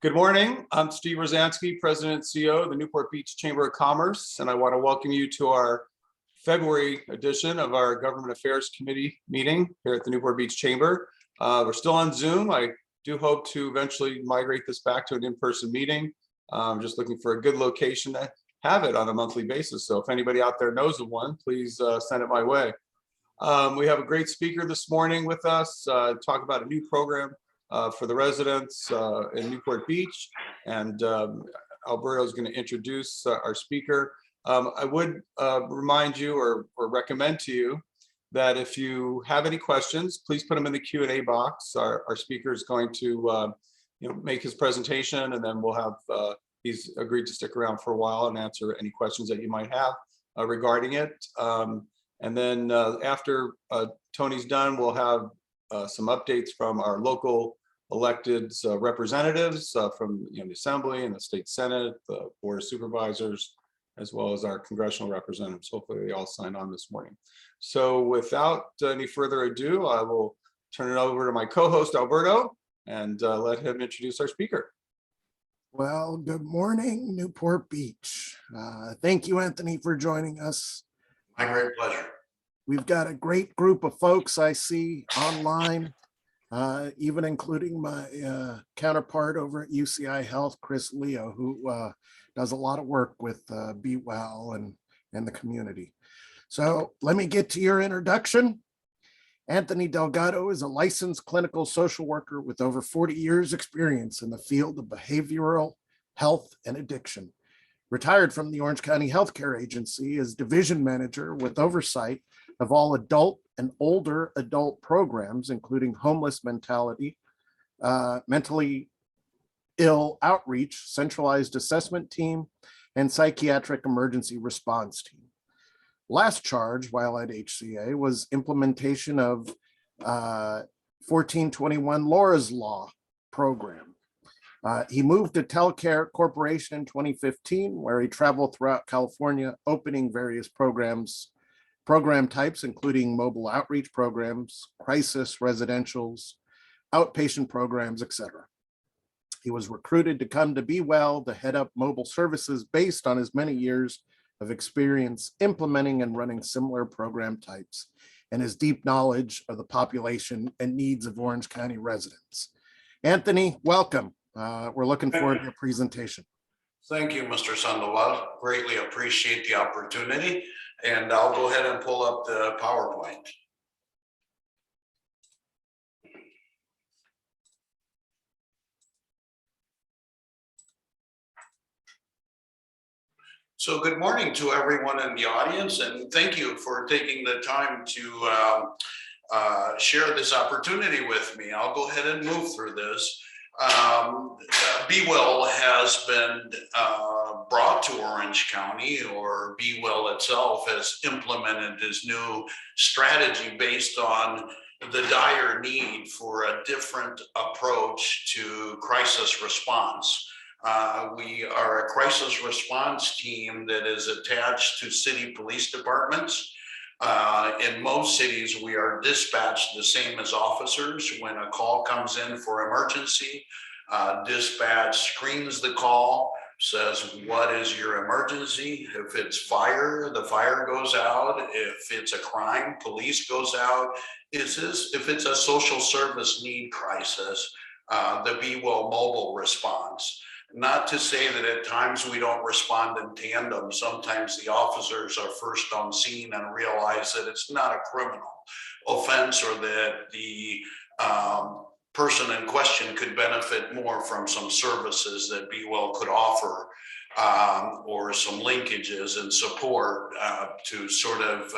Good morning. I'm Steve Rosansky, President and CEO of the Newport Beach Chamber of Commerce, and I want to welcome you to our February edition of our Government Affairs Committee meeting here at the Newport Beach Chamber. We're still on Zoom. I do hope to eventually migrate this back to an in-person meeting. I'm just looking for a good location to have it on a monthly basis. So if anybody out there knows of one, please send it my way. We have a great speaker this morning with us, talk about a new program for the residents in Newport Beach, and Alberto is going to introduce our speaker. I would remind you or recommend to you that if you have any questions, please put them in the Q&A box. Our speaker is going to make his presentation, and then we'll have, he's agreed to stick around for a while and answer any questions that you might have regarding it. And then after Tony's done, we'll have some updates from our local elected representatives from the Assembly and the State Senate, the Board of Supervisors, as well as our congressional representatives. Hopefully they all signed on this morning. So without any further ado, I will turn it over to my co-host Alberto and let him introduce our speaker. Well, good morning, Newport Beach. Thank you, Anthony, for joining us. My great pleasure. We've got a great group of folks I see online, even including my counterpart over at UCI Health, Chris Leo, who does a lot of work with Be Well and the community. So let me get to your introduction. Anthony Delgado is a licensed clinical social worker with over 40 years experience in the field of behavioral health and addiction. Retired from the Orange County Healthcare Agency as division manager with oversight of all adult and older adult programs, including homeless mentality, mentally ill outreach, centralized assessment team, and psychiatric emergency response team. Last charge while at HCA was implementation of 1421 Laura's Law program. He moved to Telcare Corporation in 2015, where he traveled throughout California, opening various program types, including mobile outreach programs, crisis residentials, outpatient programs, etc. He was recruited to come to Be Well to head up mobile services based on his many years of experience implementing and running similar program types and his deep knowledge of the population and needs of Orange County residents. Anthony, welcome. We're looking forward to your presentation. Thank you, Mr. Sandoval. Greatly appreciate the opportunity. And I'll go ahead and pull up the PowerPoint. So good morning to everyone in the audience, and thank you for taking the time to share this opportunity with me. I'll go ahead and move through this. Be Well has been brought to Orange County, or Be Well itself has implemented this new strategy based on the dire need for a different approach to crisis response. We are a crisis response team that is attached to city police departments. In most cities, we are dispatched the same as officers. When a call comes in for emergency, dispatch screens the call, says, what is your emergency? If it's fire, the fire goes out. If it's a crime, police goes out. If it's a social service need crisis, the Be Well mobile response. Not to say that at times we don't respond in tandem. Sometimes the officers are first on scene and realize that it's not a criminal offense, or that the person in question could benefit more from some services that Be Well could offer, or some linkages and support to sort of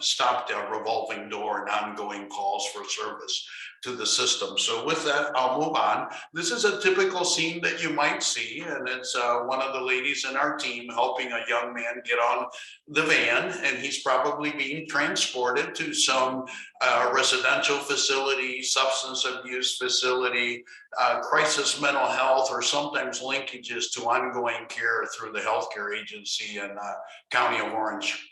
stop the revolving door and ongoing calls for service to the system. So with that, I'll move on. This is a typical scene that you might see, and it's one of the ladies in our team helping a young man get on the van, and he's probably being transported to some residential facility, substance abuse facility, crisis mental health, or sometimes linkages to ongoing care through the healthcare agency in County of Orange.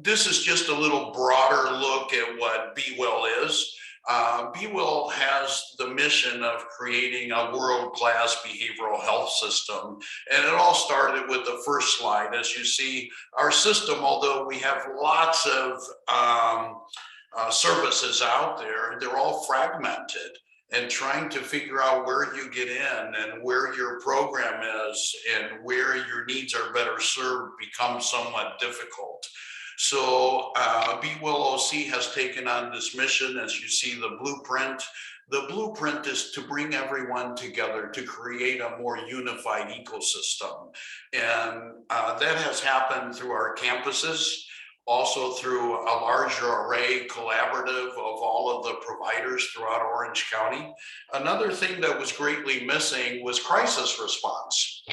This is just a little broader look at what Be Well is. BWIL has the mission of creating a world-class behavioral health system. And it all started with the first slide. As you see, our system, although we have lots of services out there, they're all fragmented. And trying to figure out where you get in and where your program is and where your needs are better served becomes somewhat difficult. So BWIL OC has taken on this mission. As you see the blueprint. The blueprint is to bring everyone together to create a more unified ecosystem. And that has happened through our campuses, also through a larger array collaborative of all of the providers throughout Orange County. Another thing that was greatly missing was crisis response.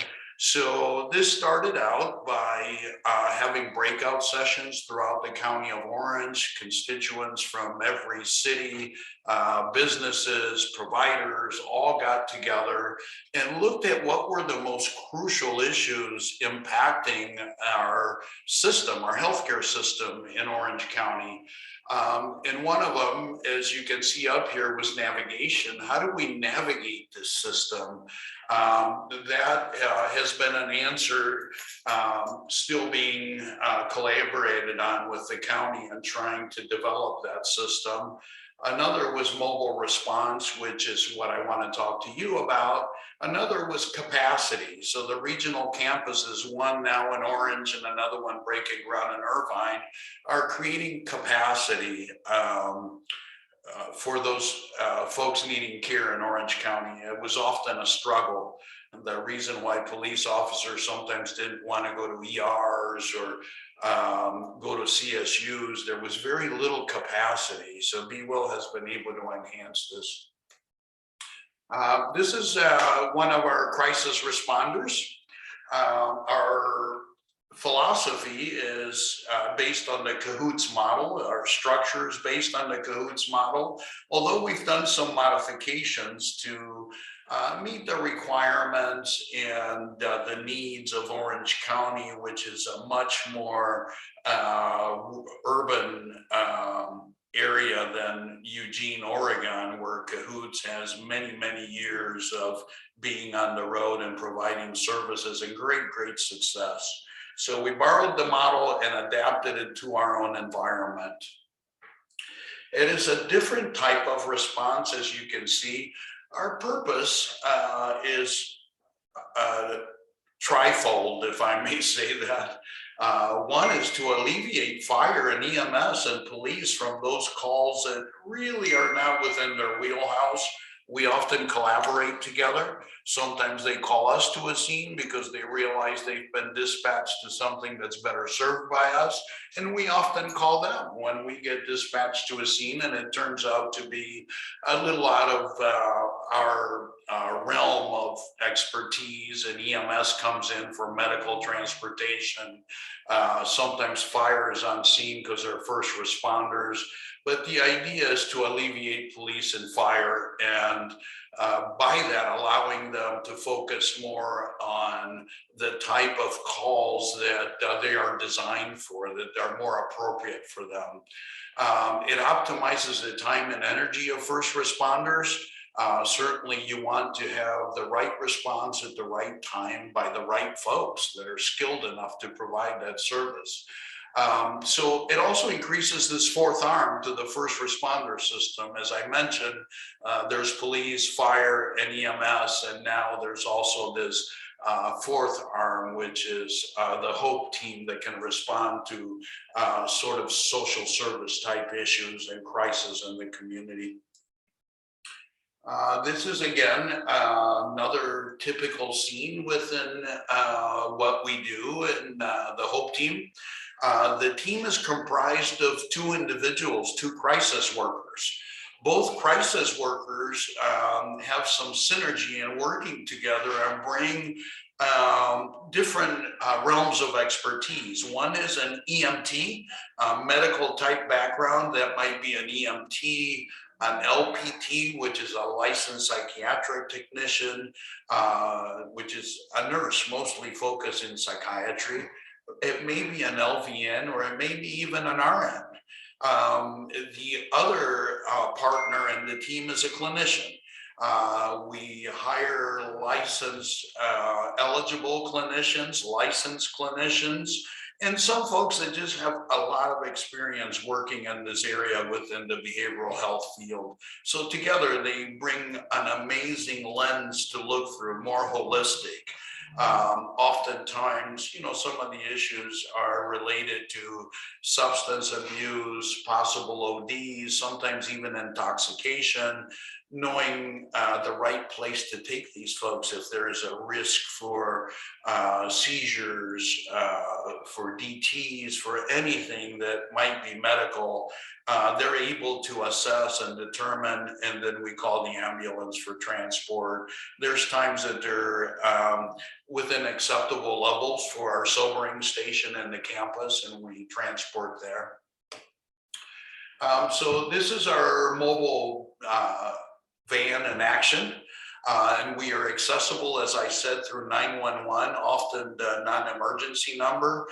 So this started out by having breakout sessions throughout the county of Orange, constituents from every city, businesses, providers, all got together and looked at what were the most crucial issues impacting our system, our healthcare system in Orange County. And one of them, as you can see up here, was navigation. How do we navigate this system? That has been an answer still being collaborated on with the county and trying to develop that system. Another was mobile response, which is what I want to talk to you about. Another was capacity. So the regional campuses, one now in Orange and another one breaking ground in Irvine, are creating capacity for those folks needing care in Orange County. It was often a struggle. The reason why police officers sometimes didn't want to go to ERs or go to CSUs, there was very little capacity. So BWIL has been able to enhance this. This is one of our crisis responders. Our philosophy is based on the CAHOOTS model. Our structure is based on the CAHOOTS model, although we've done some modifications to meet the requirements and the needs of Orange County, which is a much more urban area than Eugene, Oregon, where CAHOOTS has many, many years of being on the road and providing services and great, great success. So we borrowed the model and adapted it to our own environment. It is a different type of response, as you can see. Our purpose is trifold, if I may say that. One is to alleviate fire and EMS and police from those calls that really are not within their wheelhouse. We often collaborate together. Sometimes they call us to a scene because they realize they've been dispatched to something that's better served by us. And we often call them when we get dispatched to a scene and it turns out to be a little out of our realm of expertise, and EMS comes in for medical transportation. Sometimes fire is on scene because they're first responders. But the idea is to alleviate police and fire, and by that allowing them to focus more on the type of calls that they are designed for, that are more appropriate for them. It optimizes the time and energy of first responders. Certainly you want to have the right response at the right time by the right folks that are skilled enough to provide that service. So it also increases this fourth arm to the first responder system. As I mentioned, there's police, fire, and EMS, and now there's also this fourth arm, which is the HOPE team that can respond to sort of social service type issues and crisis in the community. This is again another typical scene within what we do in the HOPE team. The team is comprised of two individuals, two crisis workers. Both crisis workers have some synergy in working together and bring different realms of expertise. One is an EMT, medical type background. That might be an EMT, an LPT, which is a licensed psychiatric technician, which is a nurse mostly focused in psychiatry. It may be an LVN, or it may be even an RN. The other partner in the team is a clinician. We hire licensed, eligible clinicians, licensed clinicians, and some folks that just have a lot of experience working in this area within the behavioral health field. So together they bring an amazing lens to look through, more holistic. Oftentimes, some of the issues are related to substance abuse, possible ODs, sometimes even intoxication, knowing the right place to take these folks if there is a risk for seizures, for DTs, for anything that might be medical. They're able to assess and determine, and then we call the ambulance for transport. There's times that they're within acceptable levels for our sobering station in the campus, and we transport there. So this is our mobile van in action. And we are accessible, as I said, through 911, often the non-emergency number.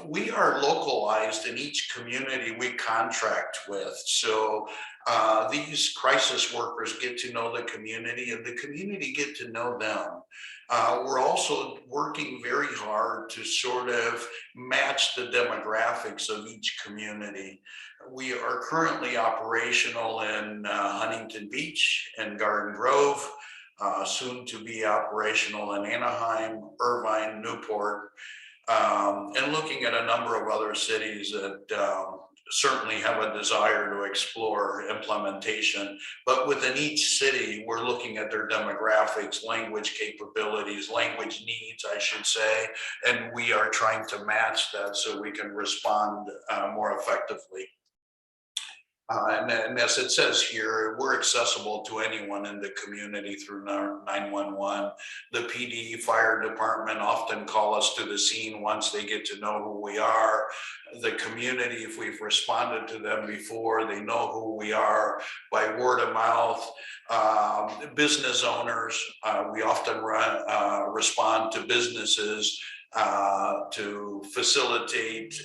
We are localized in each community we contract with. So these crisis workers get to know the community and the community get to know them. We're also working very hard to sort of match the demographics of each community. We are currently operational in Huntington Beach and Garden Grove, soon to be operational in Anaheim, Irvine, Newport, and looking at a number of other cities that certainly have a desire to explore implementation. But within each city, we're looking at their demographics, language capabilities, language needs, I should say, and we are trying to match that so we can respond more effectively. And as it says here, we're accessible to anyone in the community through 911. The PD, fire department often call us to the scene once they get to know who we are. The community, if we've responded to them before, they know who we are by word of mouth. Business owners, we often respond to businesses to facilitate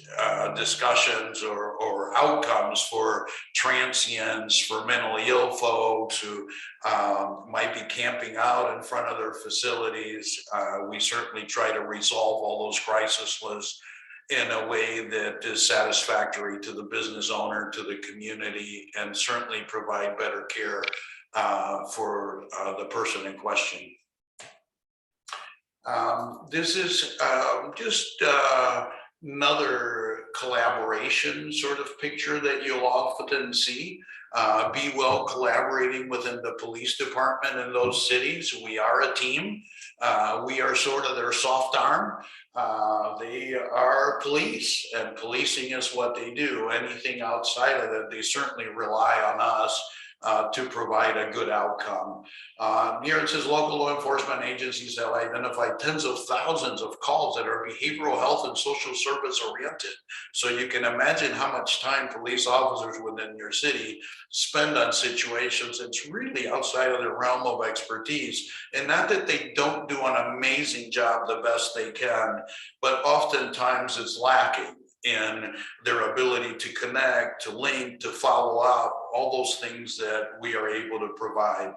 discussions or outcomes for transients, for mentally ill folks who might be camping out in front of their facilities. We certainly try to resolve all those crisis lists in a way that is satisfactory to the business owner, to the community, and certainly provide better care for the person in question. This is just another collaboration sort of picture that you'll often see. Be Well collaborating within the police department in those cities. We are a team. We are sort of their soft arm. They are police, and policing is what they do. Anything outside of that, they certainly rely on us to provide a good outcome. Here it says local law enforcement agencies have identified tens of thousands of calls that are behavioral health and social service oriented. So you can imagine how much time police officers within your city spend on situations that's really outside of their realm of expertise. And not that they don't do an amazing job the best they can, but oftentimes it's lacking in their ability to connect, to link, to follow up, all those things that we are able to provide.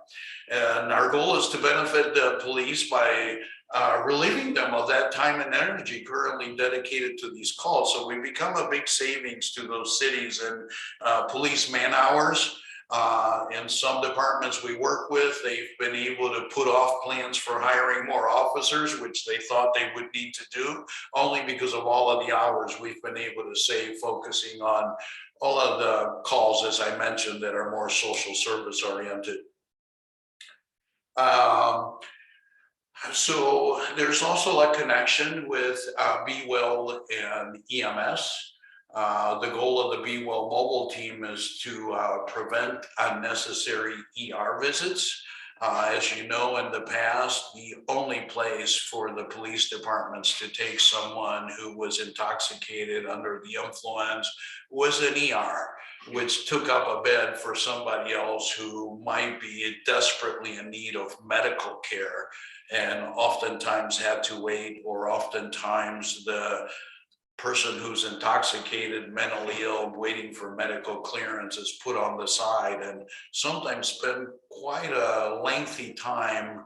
And our goal is to benefit the police by relieving them of that time and energy currently dedicated to these calls. So we become a big savings to those cities and police man hours. In some departments we work with, they've been able to put off plans for hiring more officers, which they thought they would need to do, only because of all of the hours we've been able to save focusing on all of the calls, as I mentioned, that are more social service oriented. So there's also a connection with Be Well and EMS. The goal of the Be Well mobile team is to prevent unnecessary ER visits. As you know, in the past, the only place for the police departments to take someone who was intoxicated under the influence was an ER, which took up a bed for somebody else who might be desperately in need of medical care and oftentimes had to wait, or oftentimes the person who's intoxicated, mentally ill, waiting for medical clearance is put on the side and sometimes spend quite a lengthy time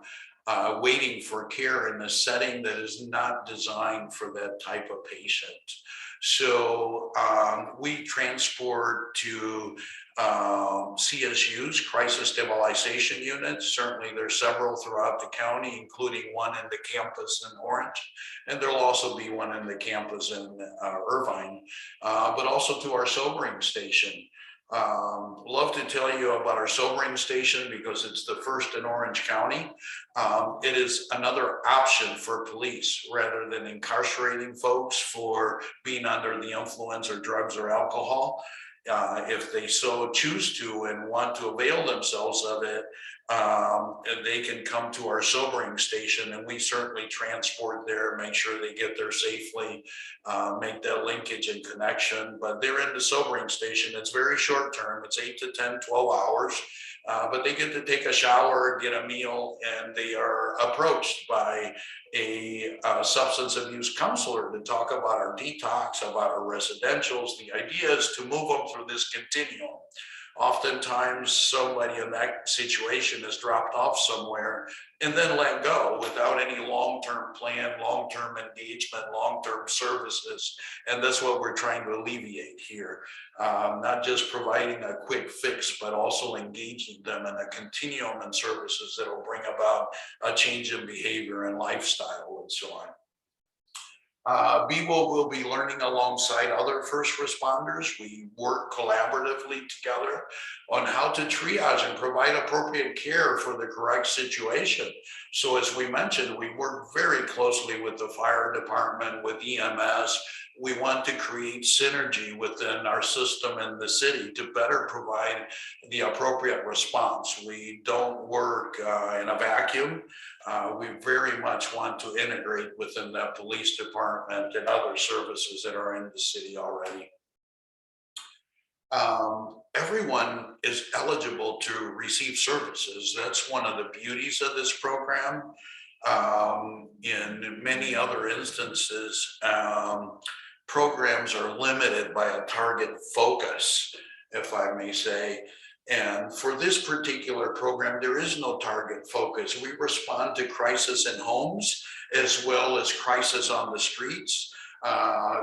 waiting for care in a setting that is not designed for that type of patient. So we transport to CSUs, crisis stabilization units. Certainly there's several throughout the county, including one in the campus in Orange, and there'll also be one in the campus in Irvine, but also to our sobering station. Love to tell you about our sobering station because it's the first in Orange County. It is another option for police rather than incarcerating folks for being under the influence of drugs or alcohol. If they so choose to and want to avail themselves of it, they can come to our sobering station and we certainly transport there, make sure they get there safely, make that linkage and connection. But they're in the sobering station. It's very short term. It's 8 to 10, 12 hours. But they get to take a shower, get a meal, and they are approached by a substance abuse counselor to talk about our detox, about our residentials. The idea is to move them through this continuum. Oftentimes somebody in that situation is dropped off somewhere and then let go without any long-term plan, long-term engagement, long-term services. And that's what we're trying to alleviate here. Not just providing a quick fix, but also engaging them in a continuum and services that will bring about a change in behavior and lifestyle and so on. BWO will be learning alongside other first responders. We work collaboratively together on how to triage and provide appropriate care for the correct situation. So as we mentioned, we work very closely with the fire department, with EMS. We want to create synergy within our system and the city to better provide the appropriate response. We don't work in a vacuum. We very much want to integrate within that police department and other services that are in the city already. Everyone is eligible to receive services. That's one of the beauties of this program. In many other instances, programs are limited by a target focus, if I may say. And for this particular program, there is no target focus. We respond to crisis in homes as well as crisis on the streets,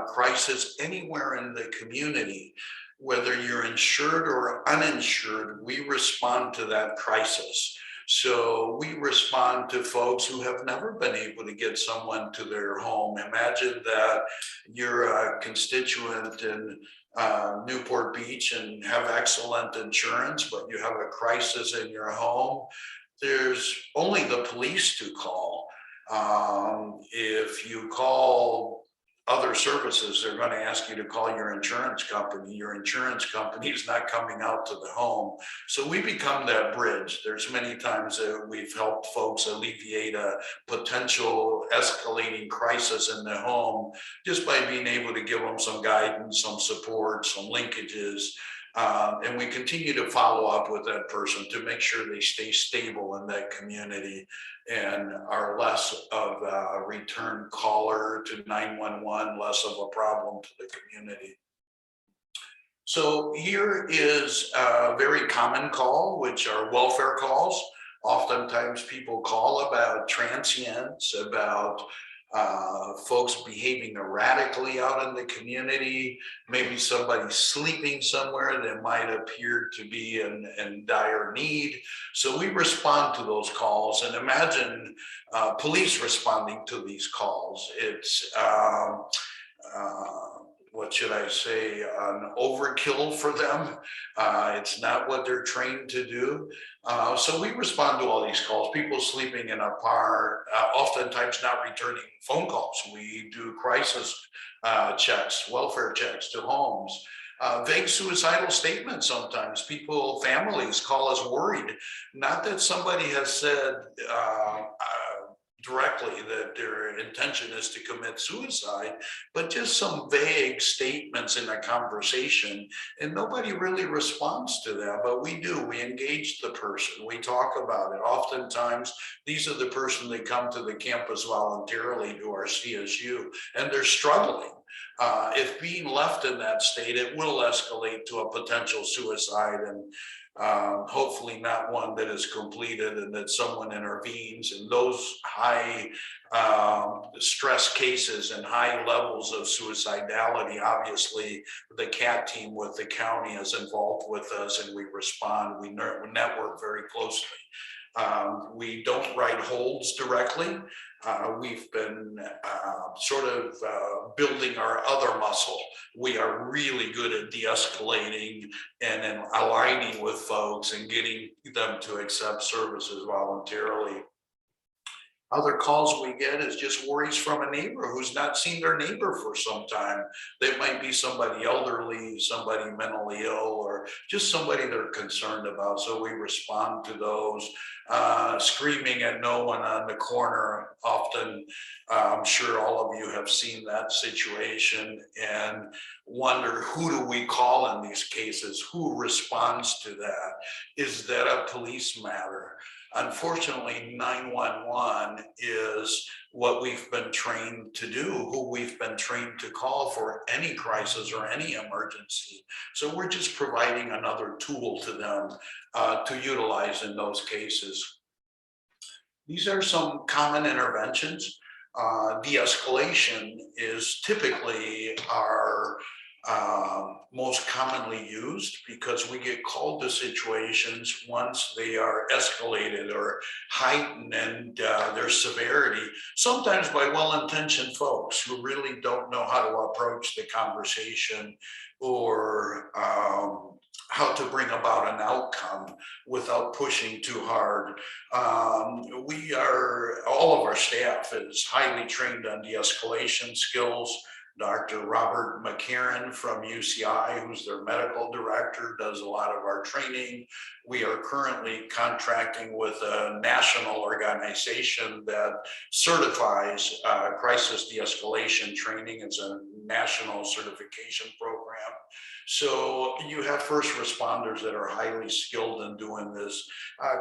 crisis anywhere in the community. Whether you're insured or uninsured, we respond to that crisis. So we respond to folks who have never been able to get someone to their home. Imagine that you're a constituent in Newport Beach and have excellent insurance, but you have a crisis in your home. There's only the police to call. If you call other services, they're going to ask you to call your insurance company. Your insurance company is not coming out to the home. So we become that bridge. There's many times that we've helped folks alleviate a potential escalating crisis in the home just by being able to give them some guidance, some support, some linkages. And we continue to follow up with that person to make sure they stay stable in that community and are less of a return caller to 911, less of a problem to the community. So here is a very common call, which are welfare calls. Oftentimes people call about transients, about folks behaving erratically out in the community, maybe somebody sleeping somewhere that might appear to be in dire need. So we respond to those calls, and imagine police responding to these calls. It's what should I say, an overkill for them. It's not what they're trained to do. So we respond to all these calls, people sleeping in a car, oftentimes not returning phone calls. We do crisis checks, welfare checks to homes. Vague suicidal statements sometimes. Families call us worried. Not that somebody has said, directly that their intention is to commit suicide, but just some vague statements in a conversation, and nobody really responds to that. But we do, we engage the person, we talk about it. Oftentimes, these are the person that come to the campus voluntarily to our CSU, and they're struggling. If being left in that state, it will escalate to a potential suicide, and hopefully not one that is completed and that someone intervenes. And those high stress cases and high levels of suicidality, obviously the CAT team with the county is involved with us, and we respond, we network very closely. We don't write holds directly. We've been sort of building our other muscle. We are really good at de-escalating and then aligning with folks and getting them to accept services voluntarily. Other calls we get is just worries from a neighbor who's not seen their neighbor for some time. They might be somebody elderly, somebody mentally ill, or just somebody they're concerned about. So we respond to those. Screaming at no one on the corner. Often, I'm sure all of you have seen that situation and wonder, who do we call in these cases? Who responds to that? Is that a police matter? Unfortunately, 911 is what we've been trained to do, who we've been trained to call for any crisis or any emergency. So we're just providing another tool to them to utilize in those cases. These are some common interventions. De-escalation is typically our most commonly used, because we get called to situations once they are escalated or heightened in their severity, sometimes by well-intentioned folks who really don't know how to approach the conversation or how to bring about an outcome without pushing too hard. All of our staff is highly trained on de-escalation skills. Dr. Robert McCarran from UCI, who's their medical director, does a lot of our training. We are currently contracting with a national organization that certifies crisis de-escalation training. It's a national certification program. So you have first responders that are highly skilled in doing this.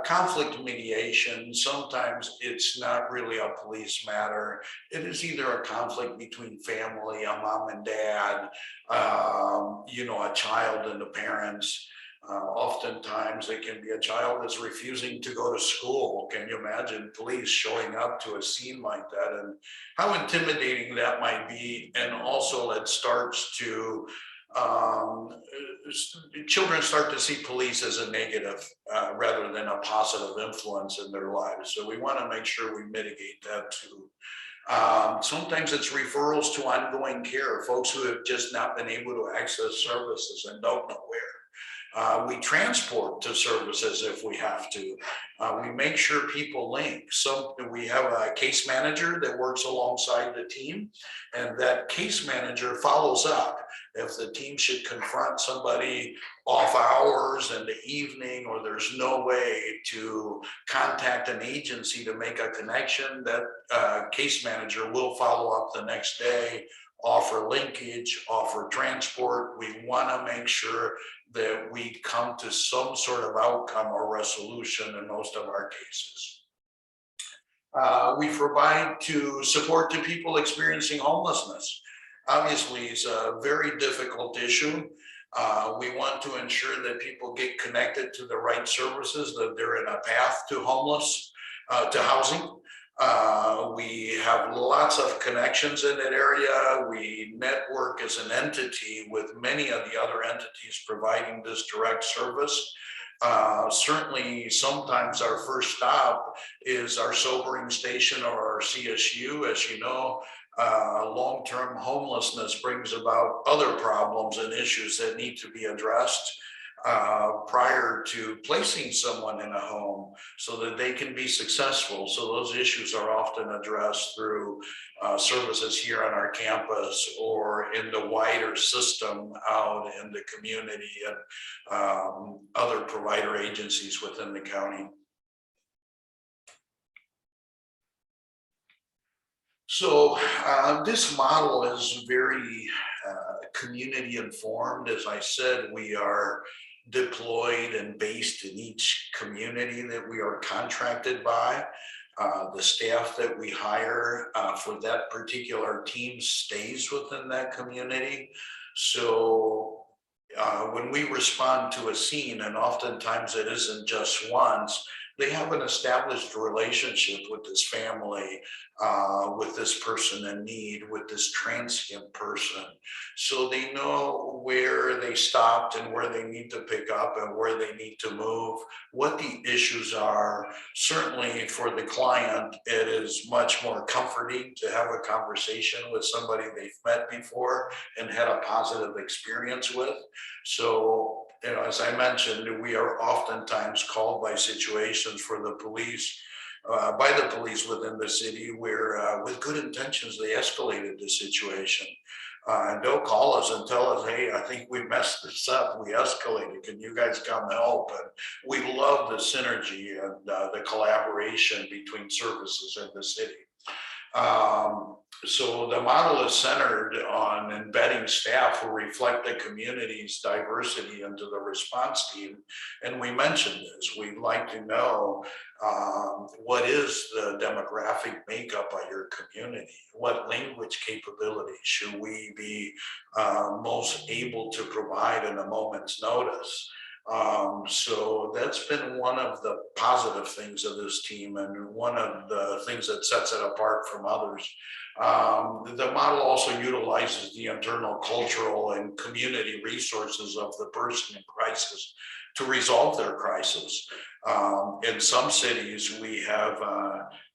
Conflict mediation, sometimes it's not really a police matter. It is either a conflict between family, a mom and dad, a child and the parents. Oftentimes it can be a child that's refusing to go to school. Can you imagine police showing up to a scene like that, and how intimidating that might be? And also it starts to children start to see police as a negative rather than a positive influence in their lives. So we want to make sure we mitigate that too. Sometimes it's referrals to ongoing care, folks who have just not been able to access services and don't know where. We transport to services if we have to. We make sure people link. So we have a case manager that works alongside the team, and that case manager follows up. If the team should confront somebody off hours in the evening, or there's no way to contact an agency to make a connection, that case manager will follow up the next day, offer linkage, offer transport. We want to make sure that we come to some sort of outcome or resolution in most of our cases. We provide to support to people experiencing homelessness. Obviously, it's a very difficult issue. We want to ensure that people get connected to the right services, that they're in a path to housing. We have lots of connections in that area. We network as an entity with many of the other entities providing this direct service. Certainly, sometimes our first stop is our sobering station or our CSU. As you know, long-term homelessness brings about other problems and issues that need to be addressed prior to placing someone in a home so that they can be successful. So those issues are often addressed through services here on our campus or in the wider system out in the community and other provider agencies within the county. So this model is very community informed. As I said, we are deployed and based in each community that we are contracted by. The staff that we hire for that particular team stays within that community. So when we respond to a scene, and oftentimes it isn't just once, they have an established relationship with this family, with this person in need, with this transient person. So they know where they stopped and where they need to pick up and where they need to move, what the issues are. Certainly for the client, it is much more comforting to have a conversation with somebody they've met before and had a positive experience with. So, as I mentioned, we are oftentimes called by situations for the police, by the police within the city where with good intentions, they escalated the situation. And they'll call us and tell us, hey, I think we messed this up. We escalated. Can you guys come help? And we love the synergy and the collaboration between services in the city. So the model is centered on embedding staff who reflect the community's diversity into the response team. And we mentioned this, we'd like to know what is the demographic makeup of your community? What language capabilities should we be most able to provide in a moment's notice? So that's been one of the positive things of this team and one of the things that sets it apart from others. The model also utilizes the internal cultural and community resources of the person in crisis to resolve their crisis. In some cities, we have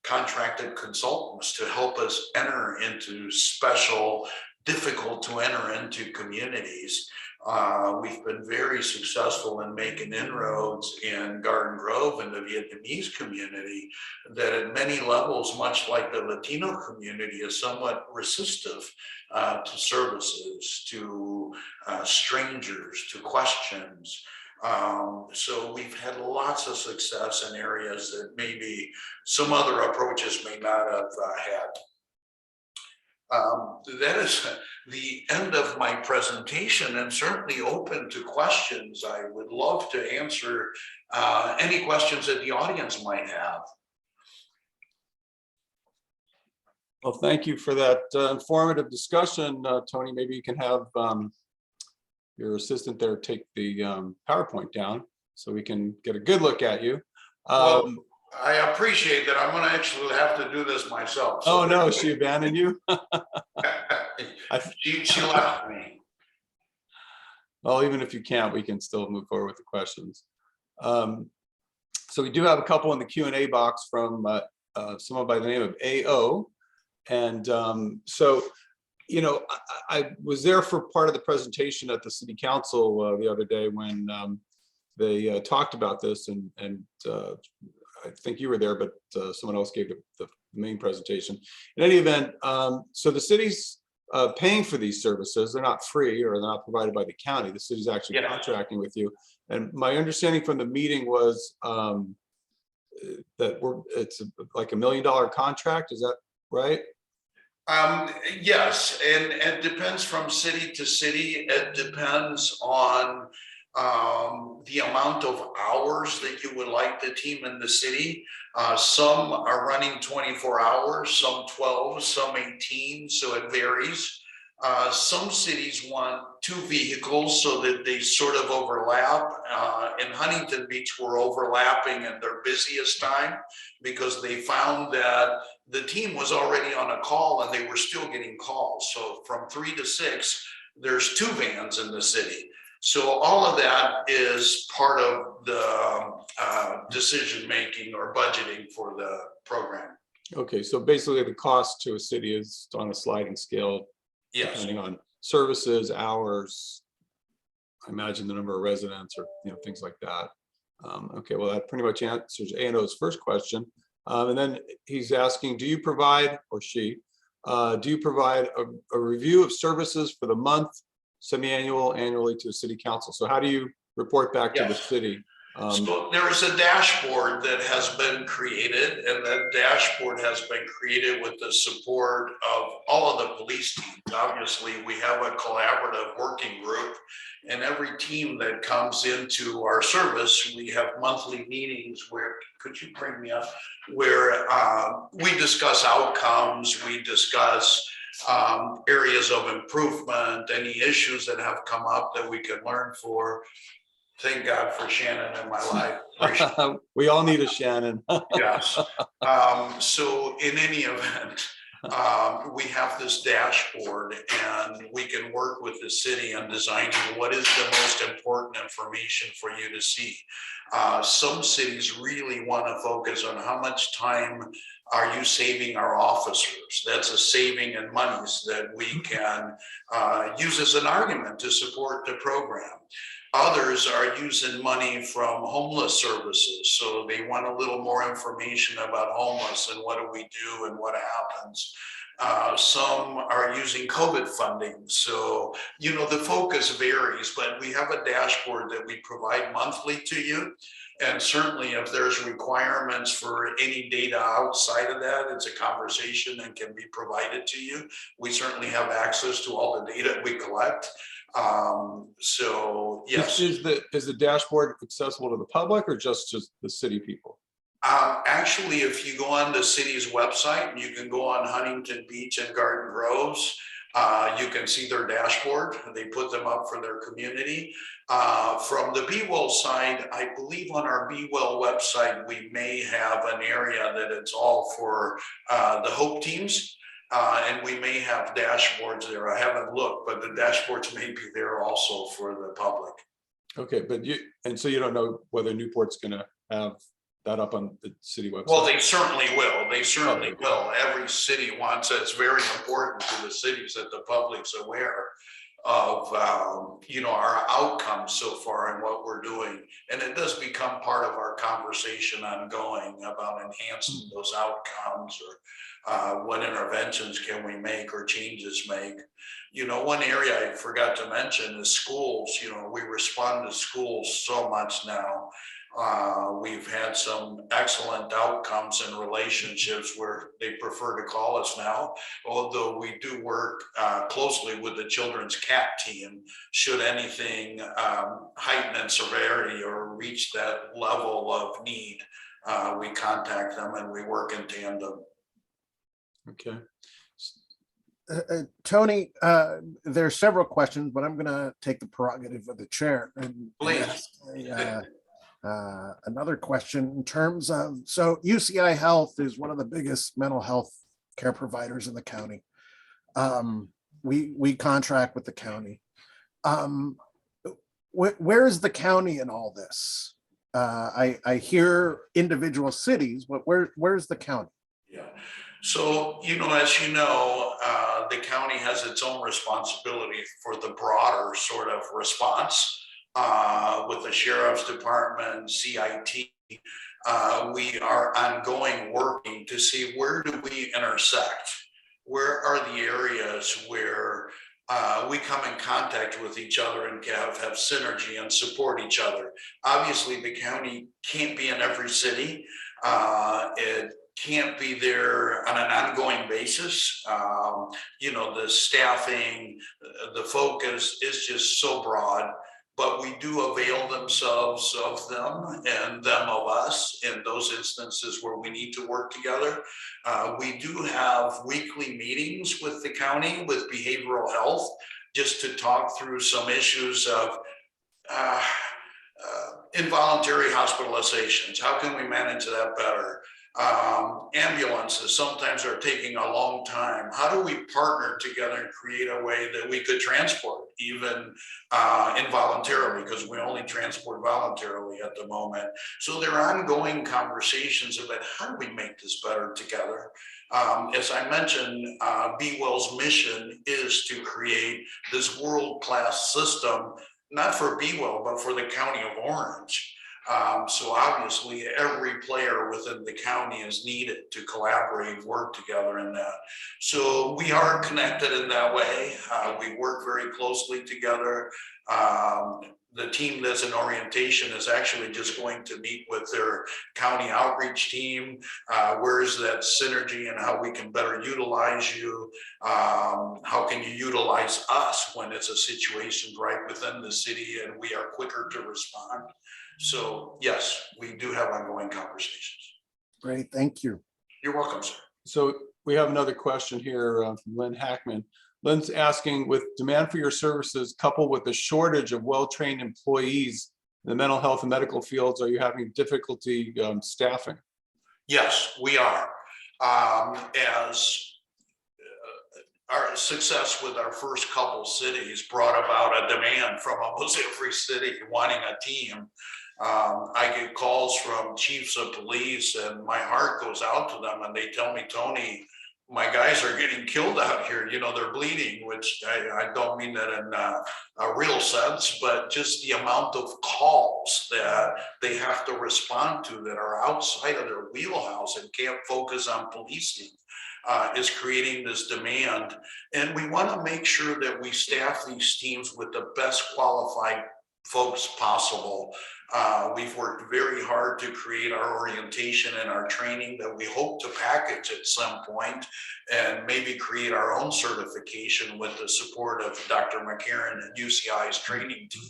contracted consultants to help us enter into special, difficult to enter into communities. We've been very successful in making inroads in Garden Grove and the Vietnamese community that at many levels, much like the Latino community, is somewhat resistive to services, to strangers, to questions. So we've had lots of success in areas that maybe some other approaches may not have had. That is the end of my presentation, and certainly open to questions. I would love to answer any questions that the audience might have. Well, thank you for that informative discussion, Tony. Maybe you can have your assistant there take the PowerPoint down so we can get a good look at you. Well, I appreciate that. I'm going to actually have to do this myself. So oh no, she abandoned you? she left me. Well, even if you can't, we can still move forward with the questions. So we do have a couple in the Q&A box from someone by the name of AO. And so, you know, I was there for part of the presentation at the city council the other day when they talked about this, and I think you were there, but someone else gave the main presentation. In any event, so the city's paying for these services. They're not free, or they're not provided by the county. The city's actually contracting with you. And my understanding from the meeting was that it's like $1 million contract. Is that right? Yes, and it depends from city to city. It depends on the amount of hours that you would like the team in the city. Some are running 24 hours, some 12, some 18, so it varies. Some cities want 2 vehicles so that they sort of overlap. In Huntington Beach, we're overlapping at their busiest time because they found that the team was already on a call and they were still getting calls. So from 3 to 6, there's 2 vans in the city. So all of that is part of the decision-making or budgeting for the program. Okay, so basically the cost to a city is on a sliding scale. Yes. Depending on services, hours, I imagine the number of residents, or things like that. Okay, well, that pretty much answers A&O's first question. And then he's asking, do you provide, or she, do you provide a review of services for the month, semi-annual, annually to the city council? So how do you report back to the city So there is a dashboard that has been created, and that dashboard has been created with the support of all of the police teams. Obviously, we have a collaborative working group, and every team that comes into our service, we have monthly meetings where, could you bring me up, where we discuss outcomes, we discuss areas of improvement, any issues that have come up that we can learn for. Thank God for Shannon in my life. We all need a Shannon. Yes. So in any event, we have this dashboard and we can work with the city on designing what is the most important information for you to see. Some cities really want to focus on how much time are you saving our officers. That's a saving in monies that we can use as an argument to support the program. Others are using money from homeless services, so they want a little more information about homeless and what do we do and what happens. Some are using COVID funding, so the focus varies, but we have a dashboard that we provide monthly to you. And certainly if there's requirements for any data outside of that, it's a conversation and can be provided to you. We certainly have access to all the data we collect. So yes. Is the dashboard accessible to the public or just the city people? Actually, if you go on the city's website, you can go on Huntington Beach and Garden Groves. You can see their dashboard. They put them up for their community. From the Be Well side, I believe on our Be Well website, we may have an area that it's all for the Hope teams. And we may have dashboards there. I haven't looked, but the dashboards may be there also for the public. Okay, so you don't know whether Newport's going to have that up on the city website? Well, they certainly will. They certainly will. Every city wants it. It's very important to the cities that the public's aware of, our outcomes so far and what we're doing. And it does become part of our conversation ongoing about enhancing those outcomes or what interventions can we make or changes make. One area I forgot to mention is schools. We respond to schools so much now. We've had some excellent outcomes and relationships where they prefer to call us now, although we do work closely with the children's CAT team. Should anything heighten in severity or reach that level of need, we contact them and we work in tandem. Okay. Tony, there are several questions, but I'm going to take the prerogative of the chair and ask another question in terms of, so UCI Health is one of the biggest mental health care providers in the county. We contract with the county. Where is the county in all this? I hear individual cities, but where's the county? Yeah. So, as you know, the county has its own responsibility for the broader sort of response with the Sheriff's Department, CIT. We are ongoing working to see where do we intersect? Where are the areas where we come in contact with each other and have synergy and support each other? Obviously, the county can't be in every city. It can't be there on an ongoing basis. The staffing, the focus is just so broad, but we do avail themselves of them and them of us in those instances where we need to work together. We do have weekly meetings with the county with behavioral health just to talk through some issues of involuntary hospitalizations. How can we manage that better? Ambulances sometimes are taking a long time. How do we partner together and create a way that we could transport even involuntarily, because we only transport voluntarily at the moment. So there are ongoing conversations about how do we make this better together. As I mentioned, Be Well's mission is to create this world-class system, not for Be Well, but for the County of Orange. So obviously every player within the county is needed to collaborate, work together in that. So we are connected in that way. We work very closely together. the team that's in orientation is actually just going to meet with their county outreach team. Where's that synergy and how we can better utilize you? How can you utilize us when it's a situation right within the city and we are quicker to respond? So yes, we do have ongoing conversations. Great, thank you. You're welcome, sir. So we have another question here from Lynn Hackman. Lynn's asking, with demand for your services coupled with the shortage of well-trained employees in the mental health and medical fields, are you having difficulty staffing? Yes, we are. As our success with our first couple cities brought about a demand from almost every city wanting a team. I get calls from chiefs of police and my heart goes out to them and they tell me, Tony, my guys are getting killed out here. You know, they're bleeding, which I don't mean that in a real sense, but just the amount of calls that they have to respond to that are outside of their wheelhouse and can't focus on policing is creating this demand. And we want to make sure that we staff these teams with the best qualified folks possible. We've worked very hard to create our orientation and our training that we hope to package at some point and maybe create our own certification with the support of Dr. McCarron and UCI's training team.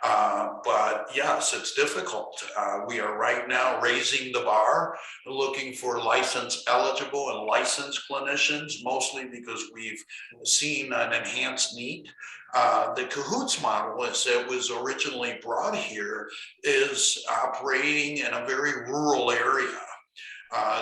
But yes, it's difficult. We are right now raising the bar, looking for license eligible and licensed clinicians, mostly because we've seen an enhanced need. The CAHOOTS model, as it was originally brought here, is operating in a very rural area.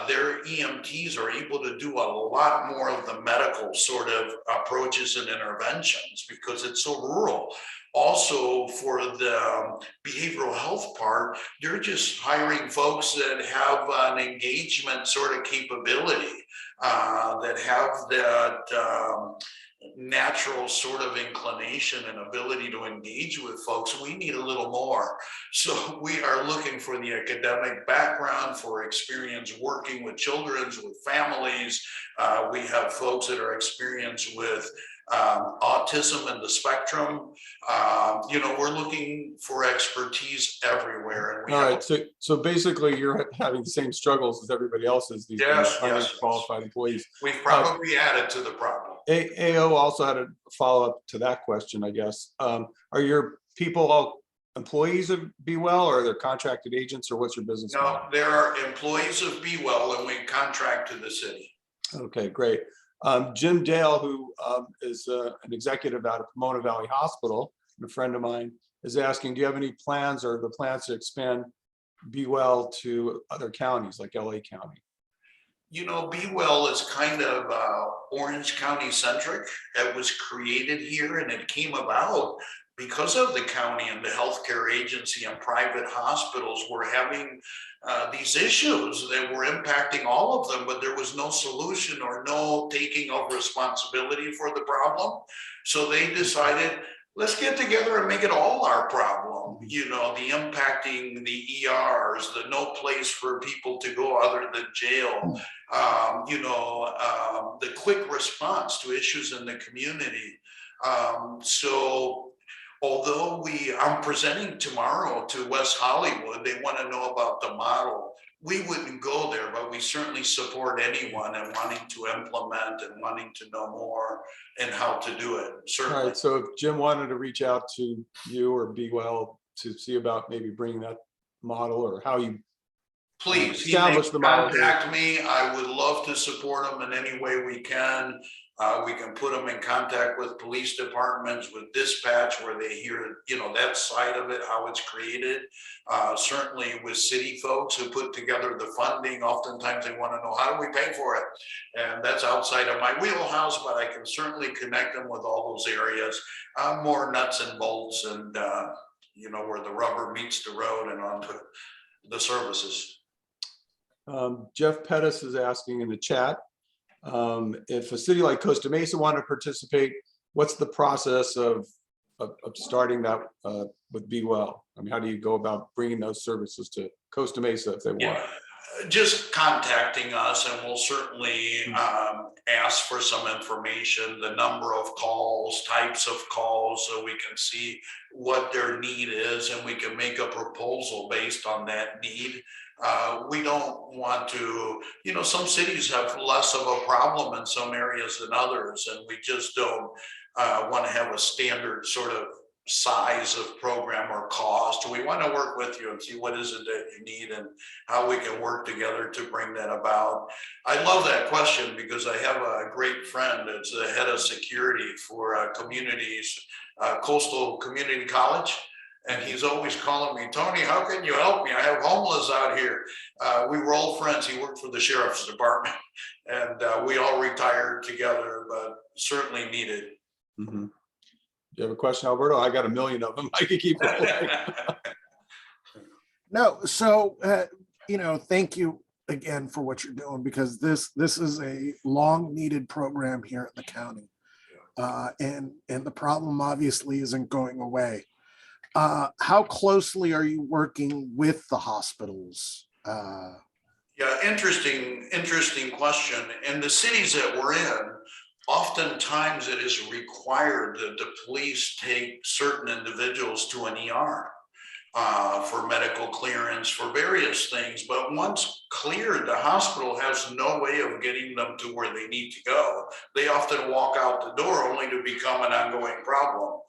Their EMTs are able to do a lot more of the medical sort of approaches and interventions because it's so rural. Also, for the behavioral health part, they're just hiring folks that have an engagement sort of capability, that have that natural sort of inclination and ability to engage with folks. We need a little more. So we are looking for the academic background, for experience working with children, with families. We have folks that are experienced with autism and the spectrum. You know, we're looking for expertise everywhere. And we All have right, so basically you're having the same struggles as everybody else is these days, Yes, finding yes. qualified employees. we've probably added to the problem. AO also had a follow-up to that question, I guess. Are your people all employees of Be Well, or they're contracted agents, or what's your business No, model? there are employees of Be Well and we contract to the city. Okay, great. Jim Dale, who is an executive out of Pomona Valley Hospital, and a friend of mine, is asking, do you have any plans or the plans to expand Be Well to other counties like LA County? You know, Be Well is kind of Orange County centric. It was created here and it came about because of the county and the healthcare agency and private hospitals were having these issues that were impacting all of them, but there was no solution or no taking of responsibility for the problem. So they decided, let's get together and make it all our problem. You know, the impacting the ERs, the no place for people to go other than jail, you know, the quick response to issues in the community. So although I'm presenting tomorrow to West Hollywood, they want to know about the model. We wouldn't go there, but we certainly support anyone and wanting to implement and wanting to know more and how to do it. Certainly. All right, so if Jim wanted to reach out to you or Be Well to see about maybe bringing that model or how you Please establish the model here. contact me. I would love to support them in any way we can. We can put them in contact with police departments, with dispatch, where they hear, you know, that side of it, how it's created. Certainly with city folks who put together the funding, oftentimes they want to know, how do we pay for it? And that's outside of my wheelhouse, but I can certainly connect them with all those areas. More nuts and bolts and, you know, where the rubber meets the road and onto the services. Jeff Pettis is asking in the chat, if a city like Costa Mesa wanted to participate, what's the process of starting that with Be Well? I mean, how do you go about bringing those services to Costa Mesa if they want? Yeah. Just contacting us, and we'll certainly ask for some information, the number of calls, types of calls, so we can see what their need is and we can make a proposal based on that need. We don't want to, some cities have less of a problem in some areas than others, and we just don't want to have a standard sort of size of program or cost. We want to work with you and see what is it that you need and how we can work together to bring that about. I love that question because I have a great friend that's the head of security for communities, Coastal Community College. And he's always calling me, Tony, how can you help me? I have homeless out here. We were old friends. He worked for the sheriff's department, and we all retired together, but certainly needed. Mm-hmm. You have a question, Alberto? I got a million of them. I could keep going. No, so, thank you again for what you're doing, because this is a long needed program here in the county. And the problem obviously isn't going away. How closely are you working with the hospitals? Yeah, interesting question. In the cities that we're in, oftentimes it is required that the police take certain individuals to an ER for medical clearance, for various things. But once cleared, the hospital has no way of getting them to where they need to go. They often walk out the door only to become an ongoing problem.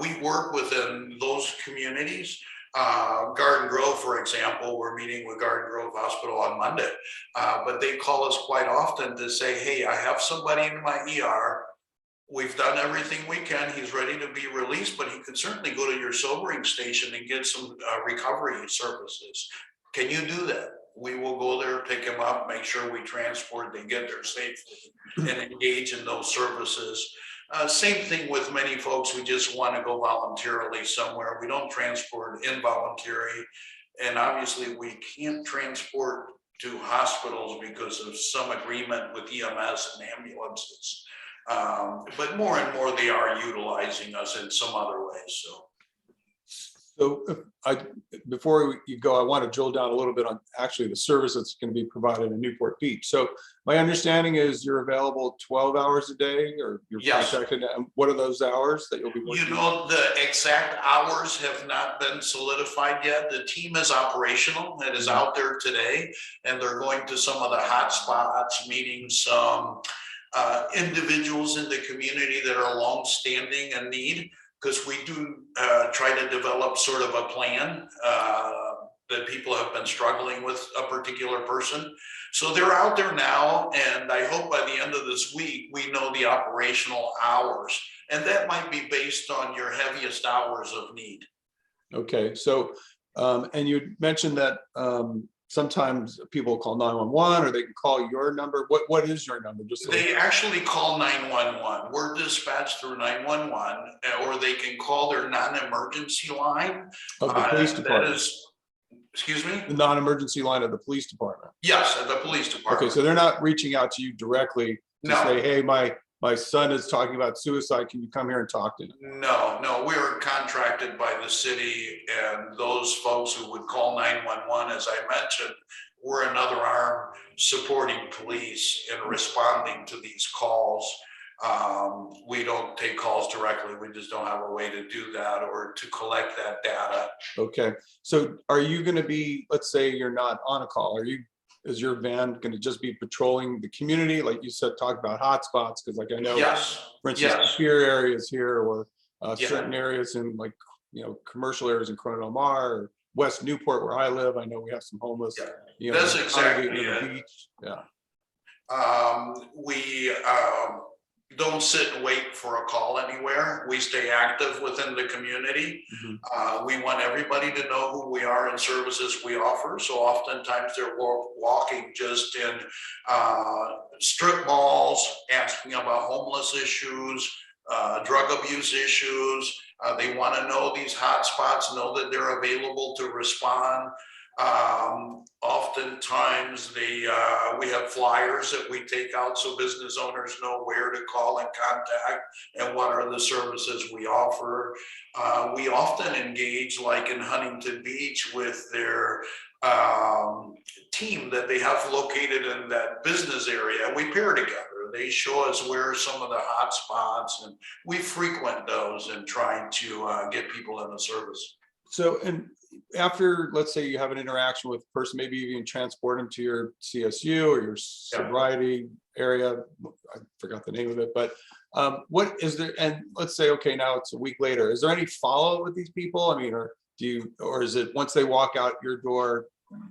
We work within those communities. Garden Grove, for example, we're meeting with Garden Grove Hospital on Monday, but they call us quite often to say, hey, I have somebody in my ER. We've done everything we can. He's ready to be released, but he could certainly go to your sobering station and get some recovery services. Can you do that? We will go there, pick him up, make sure we transport, they get there safely, and engage in those services. Same thing with many folks who just want to go voluntarily somewhere. We don't transport involuntary, and obviously we can't transport to hospitals because of some agreement with EMS and ambulances. But more and more they are utilizing us in some other ways. So before you go, I want to drill down a little bit on actually the service that's going to be provided in Newport Beach. So my understanding is you're available 12 hours a day, or you're contracted. And what are those hours that you'll be working? The exact hours have not been solidified yet. The team is operational. It is out there today, and they're going to some of the hot spots, meeting some individuals in the community that are long-standing and need, because we do try to develop sort of a plan that people have been struggling with a particular person. So they're out there now, and I hope by the end of this week, we know the operational hours, and that might be based on your heaviest hours of need. Okay, so, and you mentioned that sometimes people call 911, or they can call your number. What is your number? Just so they actually call 911. We're dispatched through 911, or they can call their non-emergency line of the police department. That is, excuse me? The non-emergency line of the police department. Yes, at the police department. Okay, so they're not reaching out to you directly to say, hey, my son is talking about suicide. Can you come here and talk to him? No, we're contracted by the city, and those folks who would call 911, as I mentioned, we're another arm supporting police in responding to these calls. We don't take calls directly. We just don't have a way to do that or to collect that data. Okay, so are you going to be, let's say you're not on a call, is your van going to just be patrolling the community? Like you said, talk about hotspots, because like I know, for instance, the Pier areas here, or certain areas in like, commercial areas in Corona Del Mar, or West Newport, where I live. I know we have some homeless. That's exactly it. Beach. Yeah. We don't sit and wait for a call anywhere. We stay active within the community. We want everybody to know who we are and services we offer. So oftentimes they're walking just in strip malls, asking about homeless issues, drug abuse issues. They want to know these hot spots, know that they're available to respond. Oftentimes we have flyers that we take out so business owners know where to call and contact and what are the services we offer. We often engage, like in Huntington Beach, with their team that they have located in that business area, and we pair together. They show us where some of the hot spots, and we frequent those and trying to get people in the service. So, and after, let's say you have an interaction with a person, maybe you even transport them to your CSU or your sobriety area. I forgot the name of it, but what is there? And let's say, okay, now it's a week later. Is there any follow with these people? I mean, or is it once they walk out your door,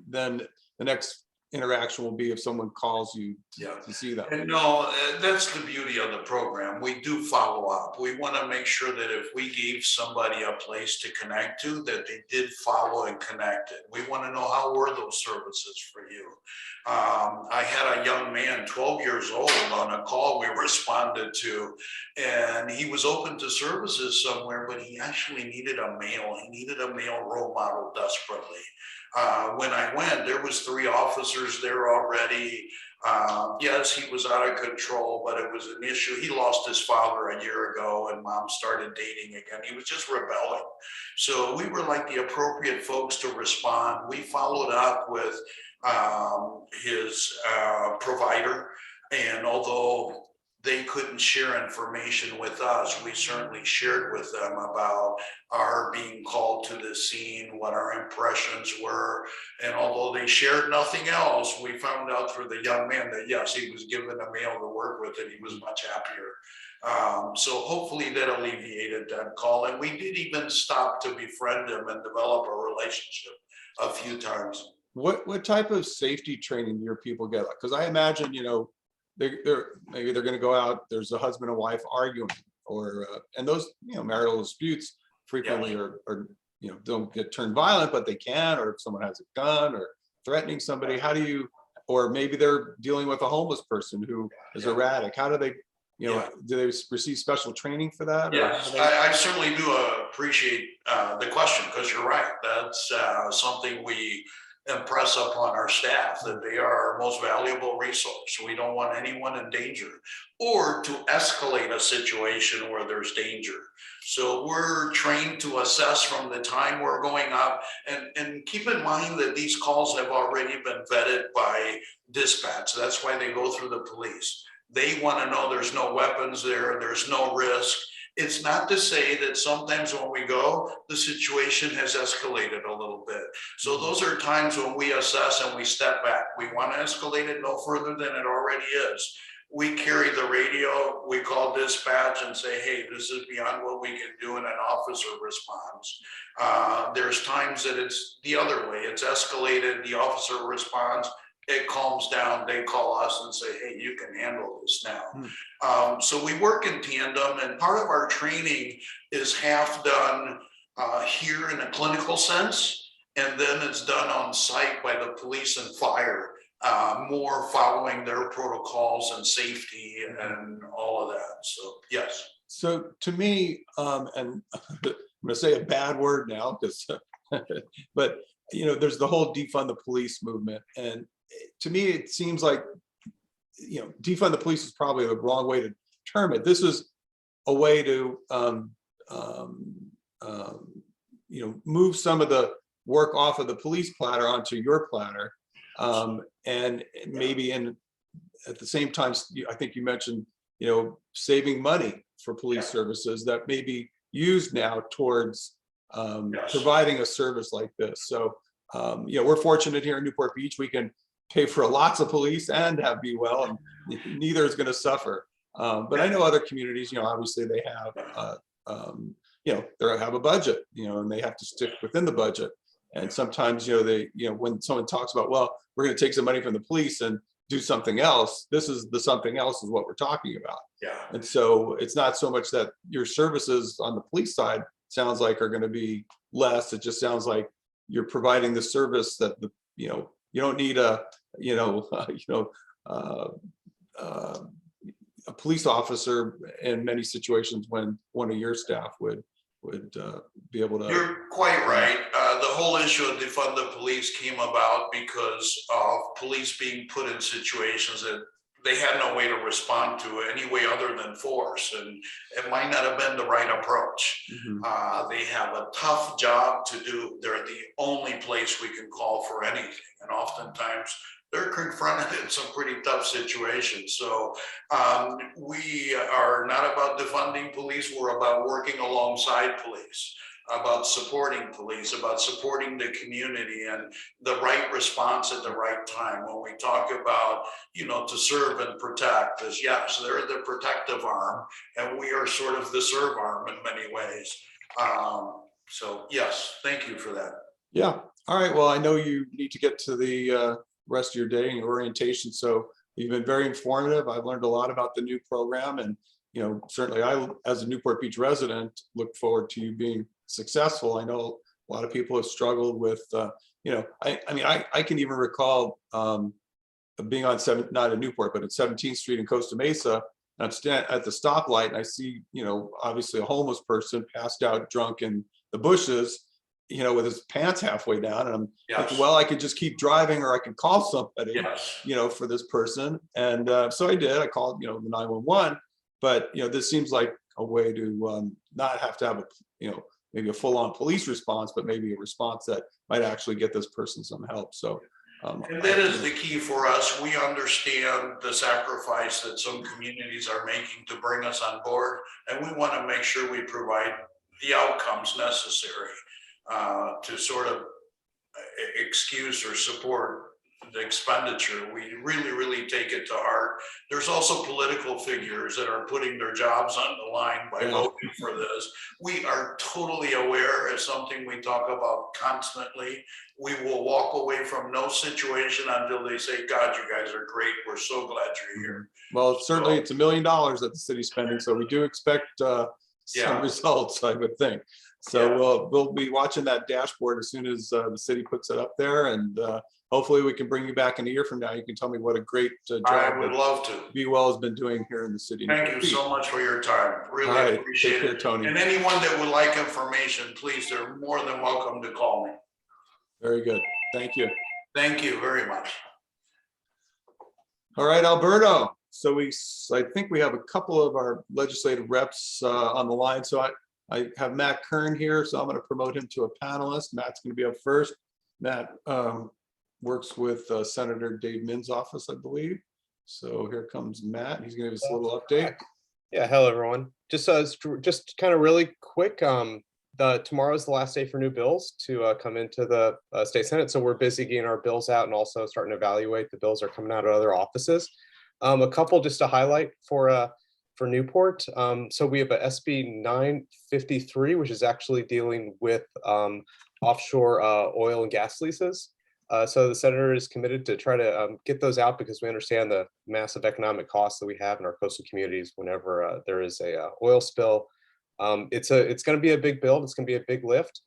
then the next interaction will be if someone calls you to see them? And no, that's the beauty of the program. We do follow up. We want to make sure that if we gave somebody a place to connect to, that they did follow and connected. We want to know, how were those services for you? I had a young man, 12 years old, on a call we responded to, and he was open to services somewhere, but he actually needed a male. He needed a male role model desperately. When I went, there was 3 officers there already. Yes, he was out of control, but it was an issue. He lost his father a year ago, and mom started dating again. He was just rebelling. So we were like the appropriate folks to respond. We followed up with his provider, and although they couldn't share information with us, we certainly shared with them about our being called to the scene, what our impressions were. And although they shared nothing else, we found out through the young man that yes, he was given a male to work with and he was much happier. So hopefully that alleviated that call. And we did even stop to befriend him and develop a relationship a few times. What type of safety training do your people get? Because I imagine, maybe they're going to go out, there's a husband and wife arguing, or and those marital disputes frequently are don't get turned violent, but they can, or if someone has a gun or threatening somebody, how do you, or maybe they're dealing with a homeless person who is erratic, how do they, do they receive special training for that? Yes, I certainly do appreciate the question, because you're right. That's something we impress upon our staff, that they are our most valuable resource. We don't want anyone in danger or to escalate a situation where there's danger. So we're trained to assess from the time we're going up, and keep in mind that these calls have already been vetted by dispatch. That's why they go through the police. They want to know there's no weapons there, there's no risk. It's not to say that sometimes when we go, the situation has escalated a little bit. So those are times when we assess and we step back. We want to escalate it no further than it already is. We carry the radio, we call dispatch and say, hey, this is beyond what we can do, and an officer responds. There's times that it's the other way. It's escalated, the officer responds, it calms down, they call us and say, hey, you can handle this now. So we work in tandem, and part of our training is half done here in a clinical sense, and then it's done on site by the police and fire, more following their protocols and safety and all of that. So yes. So to me, and I'm gonna say a bad word now, because but there's the whole defund the police movement, and to me it seems like defund the police is probably the wrong way to term it. This is a way to move some of the work off of the police platter onto your platter, and maybe at the same time, I think you mentioned saving money for police services that may be used now towards providing a service like this. So we're fortunate here in Newport Beach, we can pay for lots of police and have Be Well, and neither is going to suffer. But I know other communities, obviously they have, they have a budget, and they have to stick within the budget. And sometimes, when someone talks about, well, we're going to take some money from the police and do something else, this is the something else is what we're talking about. Yeah. And so it's not so much that your services on the police side sounds like are going to be less. It just sounds like you're providing the service that you don't need a police officer in many situations when one of your staff would be able to. You're quite right. The whole issue of defund the police came about because of police being put in situations that they had no way to respond to any way other than force, and it might not have been the right approach. Mm-hmm. They have a tough job to do. They're the only place we can call for anything, and oftentimes times, they're confronted in some pretty tough situations. So we are not about defunding police. We're about working alongside police, about supporting police, about supporting the community and the right response at the right time. When we talk about, to serve and protect, is yes, they're the protective arm, and we are sort of the serve arm in many ways. So yes, thank you for that. Yeah. All right. Well, I know you need to get to the rest of your day and your orientation. So you've been very informative. I've learned a lot about the new program, and certainly I, as a Newport Beach resident, look forward to you being successful. I know a lot of people have struggled with, I can even recall being on not in Newport, but at 17th Street in Costa Mesa. And I'm standing at the stoplight, and I see, obviously a homeless person passed out drunk in the bushes, with his pants halfway down. And I'm thinking, well, I could just keep driving, or I could call somebody, for this person. And so I did. I called, the 911. But, this seems like a way to not have to have maybe a full-on police response, but maybe a response that might actually get this person some help. So. And that is the key for us. We understand the sacrifice that some communities are making to bring us on board, and we want to make sure we provide the outcomes necessary to sort of excuse or support the expenditure. We really, really take it to heart. There's also political figures that are putting their jobs on the line by voting for this. We are totally aware. It's something we talk about constantly. We will walk away from no situation until they say, God, you guys are great. We're so glad you're here. Well, certainly it's $1 million that the city's spending, so we do expect some results, I would think. So we'll be watching that dashboard as soon as the city puts it up there, and hopefully we can bring you back in a year from now. You can tell me what a great job I would love to. Be Well has been doing here in the city. Thank you so much for your time. Really appreciate it. Tony. And anyone that would like information, please, they're more than welcome to call me. Very good. Thank you. Thank you very much. All right, Alberto. So I think we have a couple of our legislative reps on the line. So I have Matt Kern here, so I'm going to promote him to a panelist. Matt's going to be up first. Matt works with Senator Dave Min's office, I believe. So here comes Matt. He's going to give us a little update. Yeah, hello everyone. Just kind of really quick. Tomorrow's the last day for new bills to come into the state Senate. So we're busy getting our bills out and also starting to evaluate the bills that are coming out of other offices. A couple just to highlight for Newport. So we have a SB 953, which is actually dealing with offshore oil and gas leases. So the senator is committed to try to get those out, because we understand the massive economic costs that we have in our coastal communities whenever there is a oil spill. It's going to be a big build. It's going to be a big lift,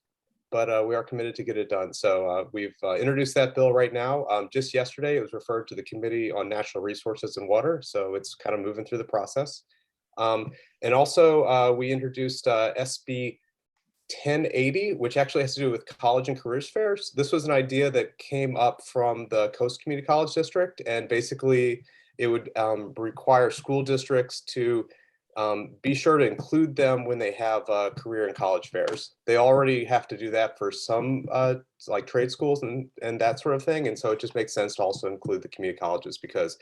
but we are committed to get it done. So we've introduced that bill right now. Just yesterday, it was referred to the Committee on Natural Resources and Water. So it's kind of moving through the process. And also we introduced SB 1080, which actually has to do with college and careers fairs. This was an idea that came up from the Coast Community College District, and basically it would require school districts to be sure to include them when they have career and college fairs. They already have to do that for some like trade schools and that sort of thing. And so it just makes sense to also include the community colleges, because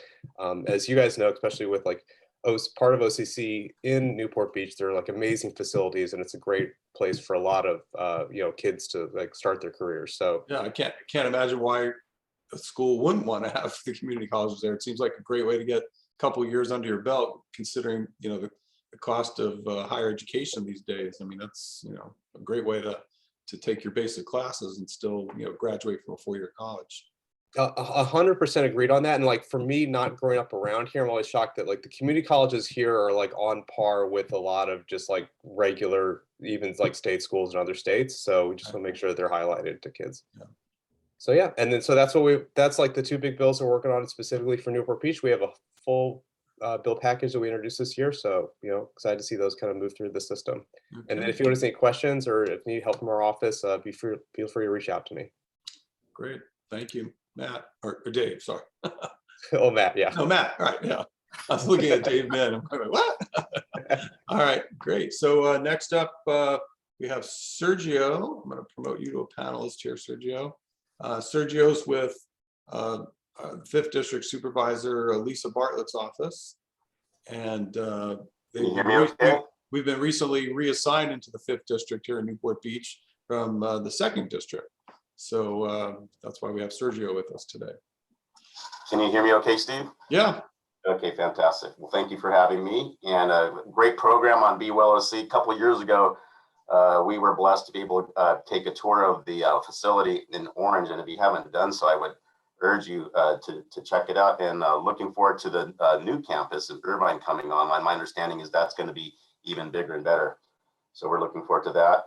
as you guys know, especially with like part of OCC in Newport Beach, they're like amazing facilities, and it's a great place for a lot of kids to like start their careers. So yeah, I can't imagine why a school wouldn't want to have the community colleges there. It seems like a great way to get a couple of years under your belt, considering the cost of higher education these days. I mean, that's a great way to take your basic classes and still graduate from a four-year college. 100% agreed on that. And like for me, not growing up around here, I'm always shocked that like the community colleges here are like on par with a lot of just like regular, even like state schools in other states. So we just want to make sure that they're highlighted to kids. Yeah. So yeah, and then so that's like the two big bills we're working on specifically for Newport Beach. We have a full bill package that we introduced this year. So excited to see those kind of move through the system. Okay. And then if you want to see any questions or if you need help from our office, feel free to reach out to me. Great, thank you. Matt, or Dave, sorry. Oh, Matt, yeah. Oh, Matt, right, yeah. I was looking at Dave Min. I'm like, what? All right, great. So next up, we have Sergio. I'm going to promote you to a panelist here, Sergio. Sergio's with 5th District Supervisor Lisa Bartlett's office. And Can you hear me okay? we've been recently reassigned into the 5th District here in Newport Beach from the 2nd District. So that's why we have Sergio with us today. Can you hear me okay, Steve? Yeah. Okay, fantastic. Well, thank you for having me, and a great program on Be Well OC. A couple of years ago, we were blessed to be able to take a tour of the facility in Orange, and if you haven't done so, I would urge you to check it out. And looking forward to the new campus in Irvine coming on. My understanding is that's going to be even bigger and better. So we're looking forward to that.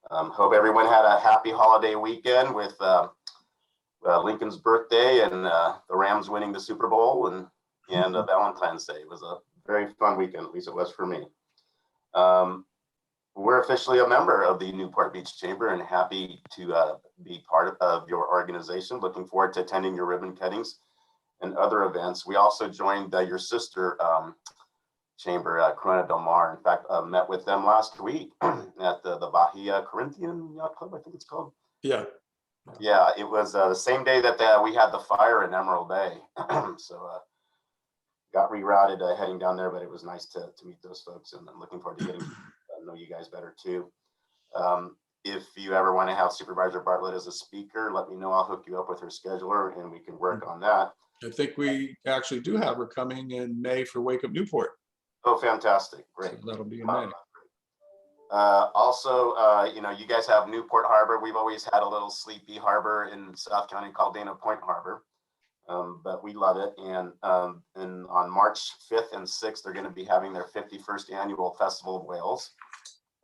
Hope everyone had a happy holiday weekend with Lincoln's birthday and the Rams winning the Super Bowl and Valentine's Day. It was a very fun weekend, at least it was for me. We're officially a member of the Newport Beach Chamber and happy to be part of your organization. Looking forward to attending your ribbon cuttings and other events. We also joined your sister chamber, Corona Del Mar. In fact, met with them last week at the Bahia Corinthian Yacht Club, I think it's called. Yeah. Yeah, it was the same day that we had the fire in Emerald Bay. So got rerouted heading down there, but it was nice to meet those folks, and I'm looking forward to getting to know you guys better too. If you ever want to have Supervisor Bartlett as a speaker, let me know. I'll hook you up with her scheduler and we can work on that. I think we actually do have her coming in May for Wake Up Newport. Oh, fantastic. Great. So that'll be in May. Also, you guys have Newport Harbor. We've always had a little sleepy harbor in South County called Dana Point Harbor, but we love it. And on March 5th and 6th, they're going to be having their 51st annual Festival of Whales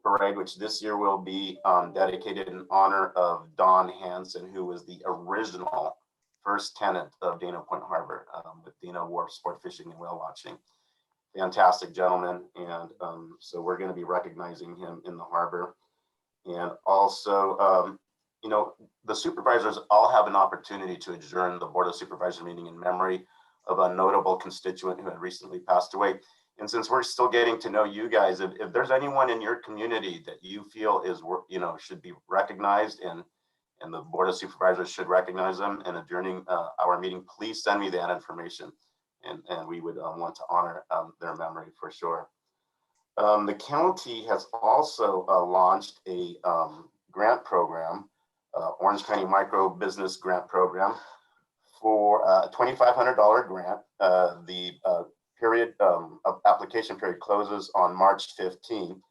parade, which this year will be dedicated in honor of Don Hansen, who was the original first tenant of Dana Point Harbor with Dana Wharf Sport Fishing and Whale Watching. Fantastic gentleman, and so we're going to be recognizing him in the harbor. And also, the supervisors all have an opportunity to adjourn the Board of Supervisors meeting in memory of a notable constituent who had recently passed away. And since we're still getting to know you guys, if there's anyone in your community that you feel is, should be recognized and the Board of Supervisors should recognize them and adjourning our meeting, please send me that information. And we would want to honor their memory for sure. The county has also launched a grant program, Orange County Micro Business Grant Program, for a $2,500 grant. The application period closes on March 15th.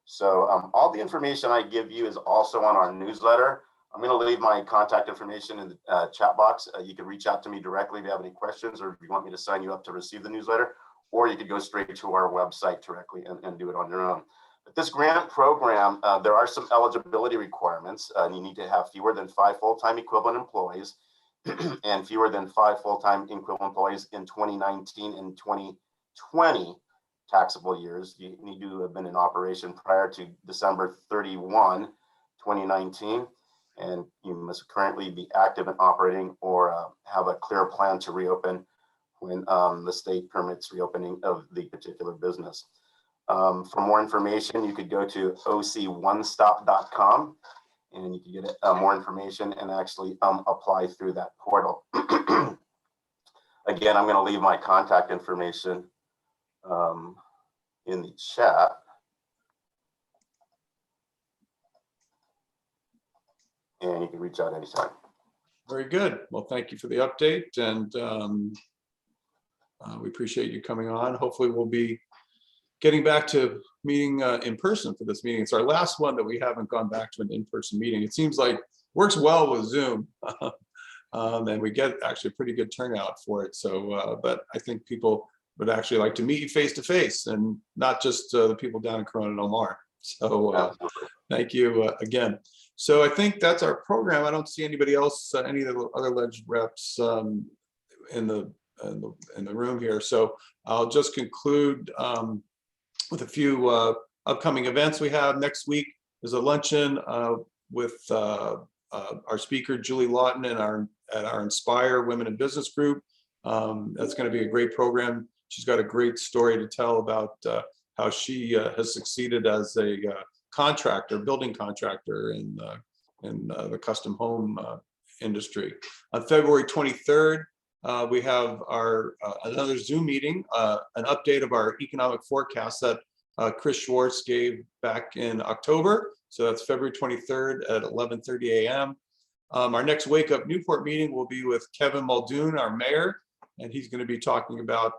So all the information I give you is also on our newsletter. I'm going to leave my contact information in the chat box. You can reach out to me directly if you have any questions, or if you want me to sign you up to receive the newsletter, or you could go straight to our website directly and do it on your own. But this grant program, there are some eligibility requirements. You need to have fewer than 5 full-time equivalent employees and fewer than 5 full-time equivalent employees in 2019 and 2020 taxable years. You need to have been in operation prior to December 31, 2019. And you must currently be active and operating or have a clear plan to reopen when the state permits reopening of the particular business. For more information, you could go to oconestop.com and you can get more information and actually apply through that portal. Again, I'm going to leave my contact information in the chat. And you can reach out anytime. Very good. Well, thank you for the update, and we appreciate you coming on. Hopefully we'll be getting back to meeting in person for this meeting. It's our last one that we haven't gone back to an in-person meeting. It seems like works well with Zoom, and we get actually a pretty good turnout for it. So, but I think people would actually like to meet you face to face, and not just the people down in Corona Del Mar. So thank you again. So I think that's our program. I don't see anybody else, any of the other alleged reps in the room here. So I'll just conclude with a few upcoming events we have next week. There's a luncheon with our speaker Julie Lawton and at our Inspire Women in Business group. That's going to be a great program. She's got a great story to tell about how she has succeeded as a building contractor in the custom home industry. On February 23rd, we have our another Zoom meeting, an update of our economic forecast that Chris Schwartz gave back in October. So that's February 23rd at 11:30 a.m. Our next Wake Up Newport meeting will be with Kevin Muldoon, our mayor, and he's going to be talking about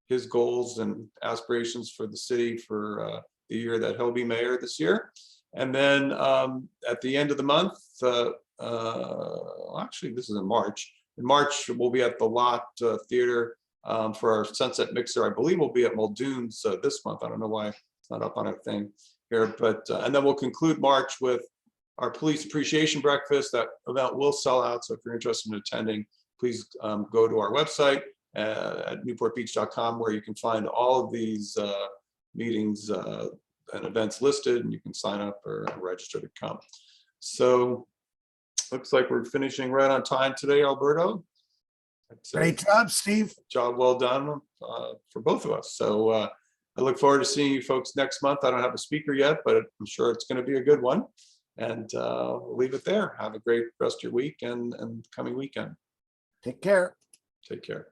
his goals and aspirations for the city for the year that he'll be mayor this year. And then at the end of the month, actually this is in March. In March, we'll be at the Lot Theater for our Sunset Mixer. I believe we'll be at Muldoon's this month. I don't know why it's not up on our thing here, but and then we'll conclude March with our police appreciation breakfast. That event will sell out, so if you're interested in attending, please go to our website at newportbeach.com, where you can find all of these meetings and events listed, and you can sign up or register to come. So looks like we're finishing right on time today, Alberto. Great job, Steve. Job well done for both of us. So I look forward to seeing you folks next month. I don't have a speaker yet, but I'm sure it's going to be a good one. And we'll leave it there. Have a great rest of your week and coming weekend. Take care. Take care.